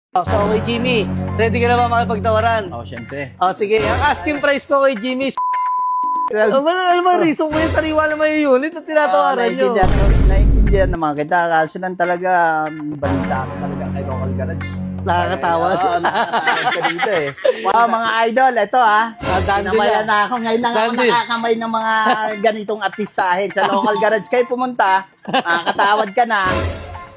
So, kay Jimmy, ready ka na ba makipagtawaran? Syempre. Sige, ang asking price ko kay Jimmy, ano ba reason mo yung sariwa na may unit na tinatawaran nyo? Naiintindihan naman kita kasi lang talaga balita ako talaga kay Local Garage. Nakakatawa. Nakakatawa ka dito eh. Wow, mga idol, ito Namaya na ako. Ngayon lang ako nakakamay ng mga ganitong artistahin. Sa Local Garage kayo pumunta, makakatawad ka na.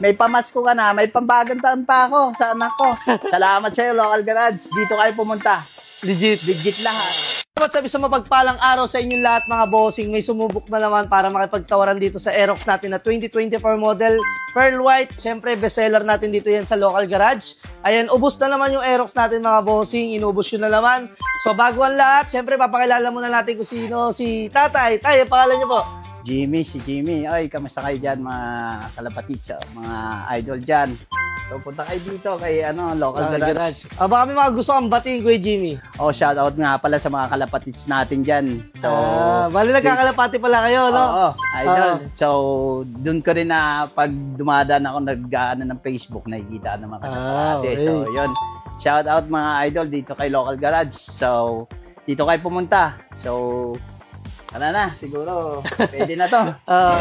May pamasko ka na, may pambagang taon pa ako sa anak ko. Salamat sa iyo, Local Garage. Dito kayo pumunta. Legit lahat. Sabi sa mapagpalang araw sa inyong lahat mga bossing, may sumubok na naman para makipagtawaran dito sa Aerox natin na 2024 model Pearl White. Siyempre, bestseller natin dito yan sa Local Garage. Ayan, ubos na naman yung Aerox natin mga bossing, inubos yun na naman. So, bago ang lahat, siyempre, papakilala muna natin kung sino si Tatay. Tay, pangalan niyo po? Si Jimmy. Ay, kamusta kayo dyan mga kalapatid sa mga idol dyan. So, punta kayo dito kay Local Garage. Baka may mga gusto kang batiin, Kuya Jimmy. Shoutout nga pala sa mga kalapatids natin dyan. So, bali nagkakalapati pala kayo, no? Oo, idol. So, dun ko rin na pag dumadaan ako ng Facebook, nakikita ng mga kalapati. Okay. So, yun. Shoutout mga idol dito kay Local Garage. So, dito kayo pumunta. So, siguro, pwede na to.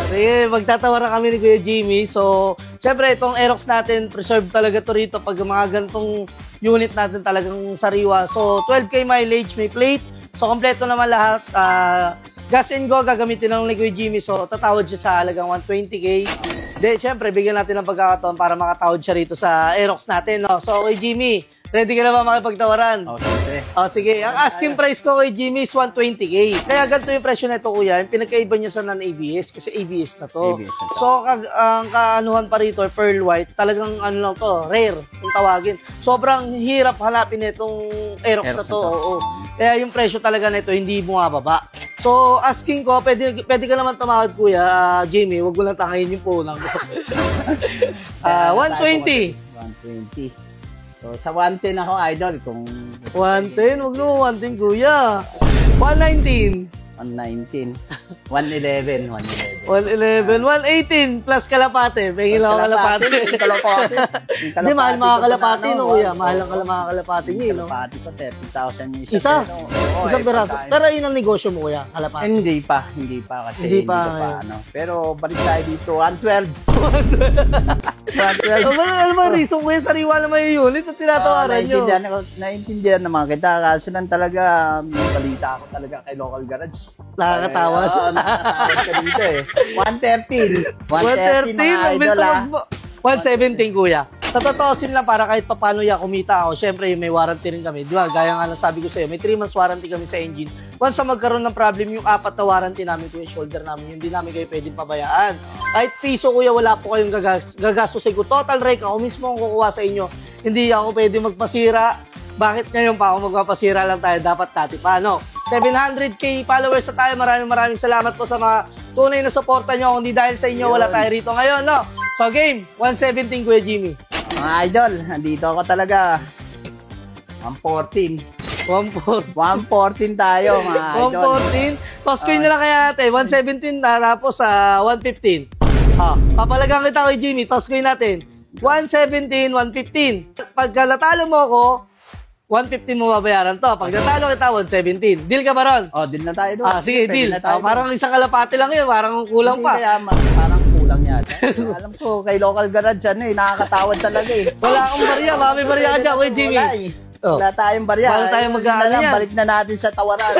Sige, magtatawaran kami ni Kuya Jimmy. So, syempre, itong Aerox natin, preserve talaga to rito pag mga gantong unit natin talagang sariwa. So, 12K mileage, may plate. So, kompleto naman lahat. Gas and go, gagamitin lang ni Kuya Jimmy. So, tatawad siya sa halagang 120K. Then, syempre, bigyan natin ng pagkakataon para makatawad siya rito sa Aerox natin. No? So, Kuya Jimmy, ready ka na ba makipagtawaran? Siyempre. Sige. Ang asking price ko kay Jimmy is 120K. Kaya ganito yung presyo na ito, kuya. Yung pinagkaiba niya sa non-ABS kasi ABS na to. So, ang kaanuhan pa rito, Pearl White, talagang lang to, rare, kung tawagin. Sobrang hirap hanapin itong Aerox na to. Oo. Kaya yung presyo talaga nito hindi bumababa. So, asking ko, pwede ka naman tumawad, kuya, Jimmy. Huwag mo lang tangayin yung punang ko. 120. 120. So, sa 110 ako, idol, kung... 110? Huwag mo 110, kuya. 119. 119. 111. 111. 118 plus kalapate. May ilaw kalapate. Kalapate. Hindi, mahal mga kalapate, no, kuya. Mahal ang mga kalapate niyo, no? Kalapate pa, 30,000 yung isa. Isang peraso. Pero yun ang negosyo mo, kuya, kalapate. Hindi pa kasi hindi pa Pero balik tayo dito, 112. 112. Ano ba reason mo yung sariwa na may unit na tinatawaran nyo? Naiintindihan naman kita kasi lang talaga balita ako talaga kay Local Garage. Nakakatawa. Nakakatawa ka dito eh. 113 mga idol 117 kuya. Sa totoosin lang para kahit papano kumita ako, syempre may warranty rin kami. Di ba? Gaya nga lang sabi ko sa'yo, may 3 months warranty kami sa engine. Once na magkaroon ng problem, yung 4 na warranty namin kuya, shoulder namin, hindi namin kayo pwedeng pabayaan. Kahit piso kuya, wala po kayong gagastos. Total rake ako mismo ang kukuha sa inyo. Hindi ako pwedeng magpasira. Bakit ngayon pa ako magpapasira lang tayo? Dapat dati pa, no? 700K followers na tayo. Maraming salamat po sa mga tunay na suporta nyo. Kung di dahil sa inyo, wala tayo rito ngayon, no? So, game, 117 Kuya Jimmy. Mga idol, nandito ako talaga. 114 tayo, mga idol. 114? Toss ko yun na lang kaya natin. 117 tapos 115. Papalagang kita kay Jimmy. Toss ko yun natin. 117, 115. Pagka natalo mo ako, 115 mo mabayaran to. Pag natalo kita, 117. Deal ka ba ron? Deal na tayo doon. Sige, deal. Parang isang kalapati lang yun. Parang kulang pa. Kaya parang kulang yata. Alam ko, kay Local Garage, nakakatawad talaga eh. Wala akong barya. May barya ka dyan, Kuya Jimmy. Wala tayong barya. Wala tayong mag-aano yan. Balik na natin sa tawaran.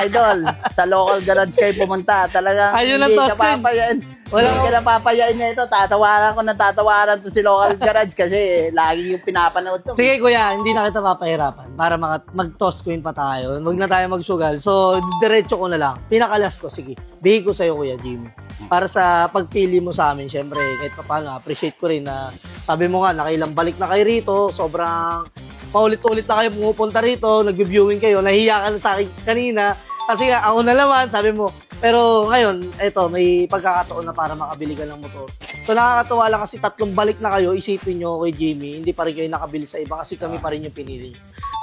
Idol, sa Local Garage kayo pumunta. Talagang hindi ka papayain. Hindi ka napapayain na ito. Tatawaran to si Local Garage kasi lagi yung pinapanood to. Sige kuya, hindi na kita mapahirapan para mag-toss coin pa tayo. Huwag na tayo magsugal. So, diretso ko na lang. Pinakalas ko, sige. Bigay ko sa'yo kuya Jimmy. Para sa pagpili mo sa amin, syempre, kahit pa paano, appreciate ko rin na sabi mo nga, nakailang balik na kayo rito. Sobrang paulit-ulit na kayo pumupunta rito. Nag-viewing kayo. Nahiya ka na sa akin kanina. Kasi nga, ako na naman, sabi mo. Pero ngayon, eto, may pagkakataon na para makabili ka ng motor. So nakakatuwa lang kasi 3 balik na kayo, isipin nyo kay Jimmy, hindi pa rin kayo nakabili sa iba kasi kami pa rin yung pinili.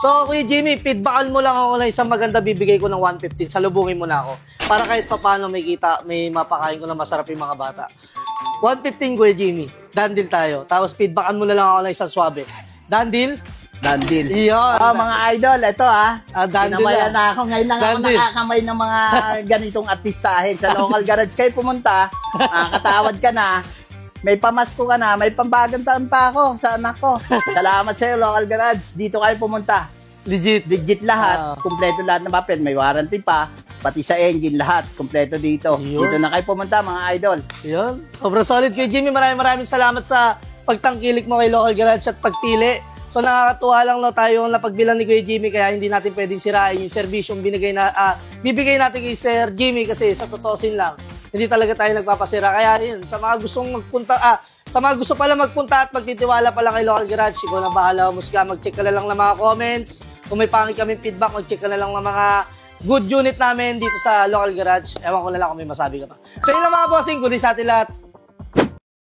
So Kuya Jimmy, feedbackan mo lang ako na isang maganda bibigay ko ng 115, salubungin mo na ako. Para kahit pa paano may mapakain ko na masarap yung mga bata. 115 Kuya Jimmy, dandil tayo. Tapos feedbackan mo na lang ako ng isang swabe. Dandil? Dandil. Iyon. Mga idol, ito Dandil Kinamayan na ako. Ngayon lang ako nakakamay ng mga ganitong artistahin. Sa local garage kayo pumunta, makakatawad ka na, may pamasko ka na, may pambagong taon pa ako sa anak ko. Salamat sa iyo, local garage. Dito kayo pumunta. Legit. Legit lahat. Kumpleto lahat ng papel. May warranty pa. Pati sa engine, lahat. Kumpleto dito. Yun. Dito na kayo pumunta, mga idol. Yun. Sobrang solid kay Jimmy. Maraming salamat sa pagtangkilik mo kay local garage at pagpili. So nakakatuwa lang no tayo napagbilang ni Kuya Jimmy kaya hindi natin pwedeng sirain yung serbisyong bibigay natin kay Sir Jimmy kasi sa totoosin lang hindi talaga tayo nagpapasira. Kaya yun, sa mga gustong magpunta sa mga gusto pala magpunta at magtitiwala pala kay local garage, ikaw na bahala umusga, mag-check ka na lang ng mga comments. Kung may pangit kami feedback, mag-check ka na lang ng mga good unit namin dito sa local garage. Ewan ko na lang kung may masabi ka pa. So yun lang mga bossing, good day sa atin lahat.